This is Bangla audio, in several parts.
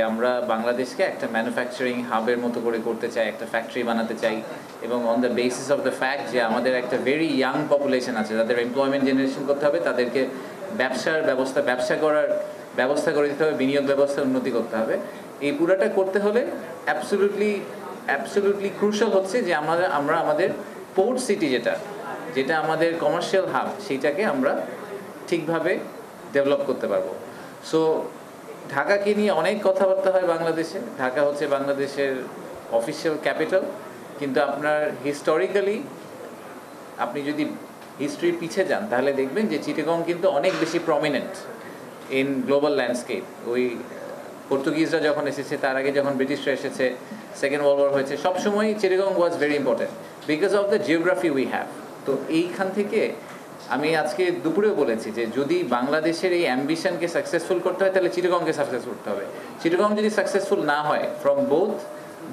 আমরা বাংলাদেশকে একটা ম্যানুফ্যাকচারিং হাবের মতো করে করতে চাই, একটা ফ্যাক্টরি বানাতে চাই, এবং on the basis of the fact যে আমাদের একটা ভেরি ইয়াং পপুলেশন আছে, তাদের এমপ্লয়মেন্ট জেনারেশন করতে হবে, তাদেরকে ব্যবসা করার ব্যবস্থা করে দিতে হবে, বিনিয়োগ ব্যবস্থা উন্নতি করতে হবে। এই পুরাটা করতে হলে অ্যাবসলিউটলি ক্রুশাল হচ্ছে যে আমরা আমাদের পোর্ট সিটি যেটা আমাদের কমার্শিয়াল হাব, সেইটাকে আমরা ঠিকভাবে ডেভেলপ করতে পারবো। সো ঢাকাকে নিয়ে অনেক কথাবার্তা হয় বাংলাদেশে। ঢাকা হচ্ছে বাংলাদেশের অফিসিয়াল ক্যাপিটাল, কিন্তু আপনার হিস্টোরিক্যালি আপনি যদি হিস্ট্রির পিছিয়ে যান তাহলে দেখবেন যে চিটাগং কিন্তু অনেক বেশি প্রমিনেন্ট ইন গ্লোবাল ল্যান্ডস্কেপ। ওই পর্তুগিজরা যখন এসেছে, তার আগে যখন ব্রিটিশরা এসেছে, সেকেন্ড ওয়ার্ল্ড ওয়ার হয়েছে, সবসময় Chittagong was very important because of the geography we have. তো এইখান থেকে আমি আজকে দুপুরেও বলেছি যে যদি বাংলাদেশের এই অ্যাম্বিশনকে সাকসেসফুল করতে হয় তাহলে চিটাগংকে সাকসেসফুল করতে হবে। চিটাগং যদি সাকসেসফুল না হয় ফ্রম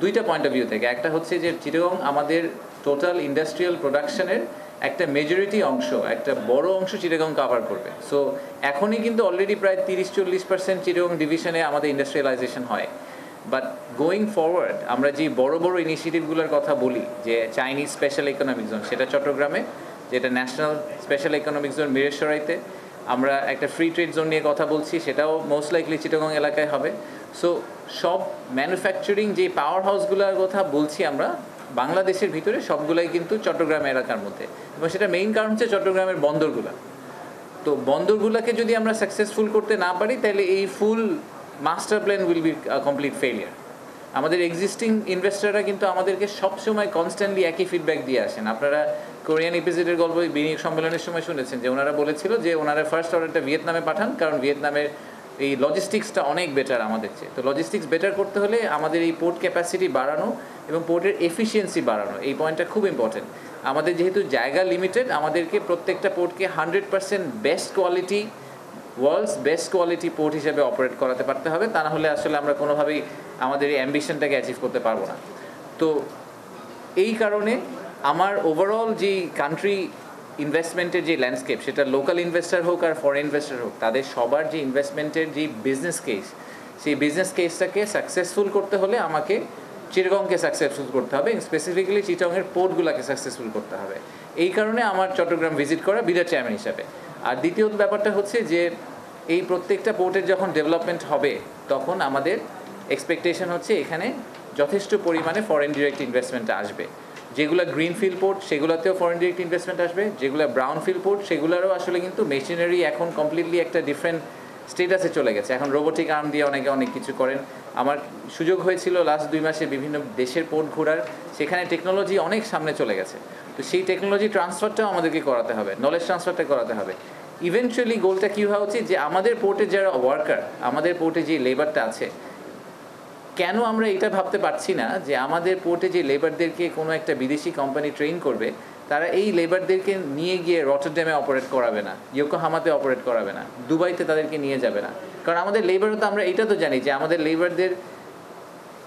দুইটা পয়েন্ট অফ ভিউ থেকে, একটা হচ্ছে যে চিটাগং আমাদের টোটাল ইন্ডাস্ট্রিয়াল প্রোডাকশনের একটা মেজরিটি অংশ, একটা বড় অংশ চিটাগং কাভার করবে। সো এখনই কিন্তু অলরেডি প্রায় 30-40% চিটাগং ডিভিশনে আমাদের ইন্ডাস্ট্রিয়ালাইজেশন হয়। বাট গোয়িং ফরওয়ার্ড আমরা যে বড় বড় ইনিশিয়েটিভগুলোর কথা বলি, যে চাইনিজ স্পেশাল ইকোনমিক জোন, সেটা চট্টগ্রামে, যেটা ন্যাশনাল স্পেশাল ইকোনমিক জোন মিরসরাইতে, আমরা একটা ফ্রি ট্রেড জোন নিয়ে কথা বলছি, সেটাও মোস্ট লাইকলি চিটাগং এলাকায় হবে। সো সব ম্যানুফ্যাকচারিং যে পাওয়ার হাউসগুলোর কথা বলছি আমরা বাংলাদেশের ভিতরে, সবগুলাই কিন্তু চট্টগ্রাম এলাকার মধ্যে, এবং সেটা মেইন কারণ হচ্ছে চট্টগ্রামের বন্দরগুলো। তো বন্দরগুলোকে যদি আমরা সাকসেসফুল করতে না পারি তাহলে এই ফুল master plan will be complete failure. আমাদের এক্সিস্টিং ইনভেস্টররা কিন্তু আমাদেরকে সবসময় কনস্ট্যান্টলি একই ফিডব্যাক দিয়ে আসেন। আপনারা কোরিয়ান ইপিজেডের গল্প বিনিয়োগ সম্মেলনের সময় শুনেছেন যে ওনারা বলেছিল যে ওনারা ফার্স্ট অর্ডারটা ভিয়েতনামে পাঠান, কারণ ভিয়েতনামের এই লজিস্টিক্সটা অনেক বেটার আমাদের চেয়ে। তো লজিস্টিক্স বেটার করতে হলে আমাদের এই পোর্ট ক্যাপাসিটি বাড়ানো এবং পোর্টের এফিসিয়েন্সি বাড়ানো, এই পয়েন্টটা খুব ইম্পর্টেন্ট। আমাদের যেহেতু জায়গা লিমিটেড, আমাদেরকে প্রত্যেকটা পোর্টকে 100% best quality, world's best quality port হিসেবে অপারেট করাতে পারতে হবে। তা না হলে আসলে আমরা কোনোভাবেই আমাদের এই অ্যাম্বিশনটাকে অ্যাচিভ করতে পারবো না। তো এই কারণে আমার ওভারঅল যে কান্ট্রি ইনভেস্টমেন্টের যে ল্যান্ডস্কেপ, সেটা লোকাল ইনভেস্টার হোক আর ফরেন ইনভেস্টার হোক, তাদের সবার যে ইনভেস্টমেন্টের যে বিজনেস কেস, সেই বিজনেস কেসটাকে সাকসেসফুল করতে হলে আমাকে চিটাগংকে সাকসেসফুল করতে হবে, স্পেসিফিক্যালি চিটাগংয়ের পোর্টগুলোকে সাকসেসফুল করতে হবে। এই কারণে আমার চট্টগ্রাম ভিজিট করা বিরাট চেয়ারম্যান হিসাবে। আর দ্বিতীয় ব্যাপারটা হচ্ছে যে এই প্রত্যেকটা পোর্টের যখন ডেভেলপমেন্ট হবে তখন আমাদের এক্সপেকটেশন হচ্ছে এখানে যথেষ্ট পরিমাণে ফরেন ডিরেক্ট ইনভেস্টমেন্ট আসবে। যেগুলো গ্রিনফিল্ড পোর্ট সেগুলোতেও ফরেন ডিরেক্ট ইনভেস্টমেন্ট আসবে, যেগুলো ব্রাউনফিল্ড পোর্ট সেগুলোরও আসলে কিন্তু মেশিনারি এখন কমপ্লিটলি একটা ডিফারেন্ট স্টেটাসে চলে গেছে। এখন রোবোটিক আর্ম দিয়ে অনেক কিছু করেন। আমার সুযোগ হয়েছিল লাস্ট 2 মাসে বিভিন্ন দেশের পোর্ট ঘোরার, সেখানে টেকনোলজি অনেক সামনে চলে গেছে। তো সেই টেকনোলজি ট্রান্সফারটাও আমাদেরকে করাতে হবে, নলেজ ট্রান্সফারটা করাতে হবে। ইভেনচুয়ালি গোলটা কী হওয়া উচিত যে আমাদের পোর্টে যারা ওয়ার্কার, আমাদের পোর্টে যে লেবারটা আছে, কেন আমরা এটা ভাবতে পারছি না যে আমাদের পোর্টে যে লেবারদেরকে কোনো একটা বিদেশি কোম্পানি ট্রেন করবে, তারা এই লেবারদেরকে নিয়ে গিয়ে রটারড্যামে অপারেট করাবে না, ইয়োকোহামাতে অপারেট করাবে না, দুবাইতে তাদেরকে নিয়ে যাবে না। কারণ আমাদের লেবারও তো, আমরা এটা তো জানি যে আমাদের লেবারদের,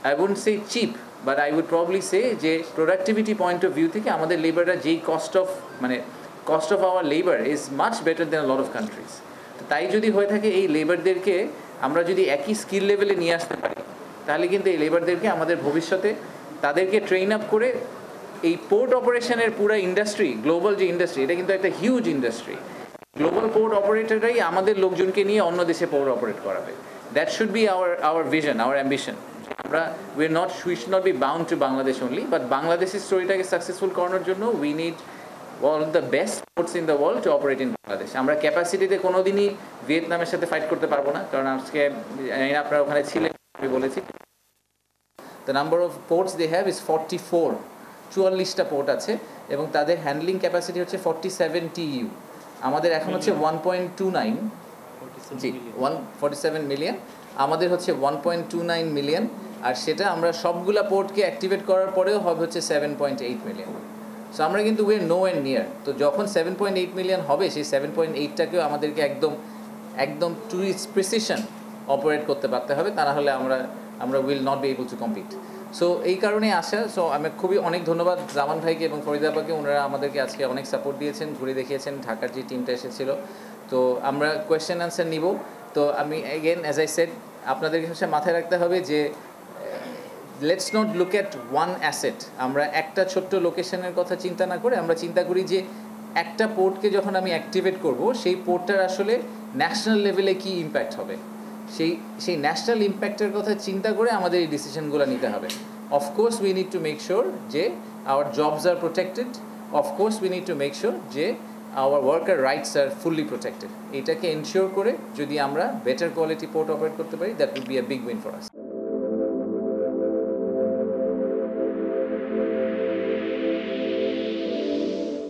I wouldn't say cheap, but I would probably say যে প্রোডাক্টিভিটি পয়েন্ট অফ ভিউ থেকে আমাদের লেবাররা যেই cost of our labour is much better than lot of countries. তো তাই যদি হয়ে থাকে, এই লেবারদেরকে আমরা যদি একই স্কিল লেভেলে নিয়ে আসতে পারি, তাহলে কিন্তু এই লেবারদেরকে আমাদের ভবিষ্যতে তাদেরকে ট্রেন আপ করে এই পোর্ট অপারেশনের পুরো ইন্ডাস্ট্রি, গ্লোবাল যে ইন্ডাস্ট্রি, এটা কিন্তু একটা হিউজ ইন্ডাস্ট্রি। গ্লোবাল পোর্ট অপারেটররাই আমাদের লোকজনকে নিয়ে অন্য দেশে পোর্ট অপারেট করাবে। That should be our vision, our ambition. আমরা we should not be bound to Bangladesh only, but বাংলাদেশের স্টোরিটাকে সাকসেসফুল করানোর জন্য we need all the best ports in the world to operate in Bangladesh. আমরা ক্যাপাসিটিতে কোনোদিনই ভিয়েতনামের সাথে ফাইট করতে পারবো না, কারণ আজকে আপনারা ওখানে ছিলেন, আমি বলেছি the number of ports they have is 44, 44টা port আছে, এবং তাদের হ্যান্ডলিং ক্যাপাসিটি হচ্ছে 47 TEU। আমাদের এখন হচ্ছে 1.29, জি 147 মিলিয়ন, আমাদের হচ্ছে 1.29 মিলিয়ন, আর সেটা আমরা সবগুলা পোর্টকে অ্যাক্টিভেট করার পরেও হবে হচ্ছে 7.8 মিলিয়ন। সো আমরা কিন্তু we are no and near. তো যখন 7.8 মিলিয়ন হবে, সেই 7.8টাকেও আমাদেরকে একদম টু ইটস প্রিসিশন অপারেট করতে পারতে হবে, তা না হলে আমরা will not be able to compete. So এই কারণেই আসা। সো আমি অনেক ধন্যবাদ জামান ভাইকে এবং ফরিদা আপাকে, ওনারা আমাদেরকে আজকে অনেক সাপোর্ট দিয়েছেন, ঘুরে দেখিয়েছেন, ঢাকার যে টিমটা এসেছিল। তো আমরা কোয়েশ্চেন অ্যান্সার নিব। তো আমি অ্যাগেন অ্যাজ আই সেড, আপনাদের কাছে মাথায় রাখতে হবে যে let's not look at one asset. আমরা একটা ছোট্ট লোকেশনের কথা চিন্তা না করে আমরা চিন্তা করি যে একটা পোর্টকে যখন আমি অ্যাক্টিভেট করব সেই পোর্টটার আসলে ন্যাশনাল লেভেলে কি ইম্প্যাক্ট হবে, সেই ন্যাশনাল ইম্প্যাক্টের কথা চিন্তা করে আমাদের এই ডিসিশনগুলো নিতে হবে। Of course we need to make sure যে our jobs are protected, of course we need to make sure যে our worker rights are fully protected. এটাকে এনশিওর করে যদি আমরা বেটার কোয়ালিটি পোর্ট অপারেট করতে পারি, that would be a big win for us.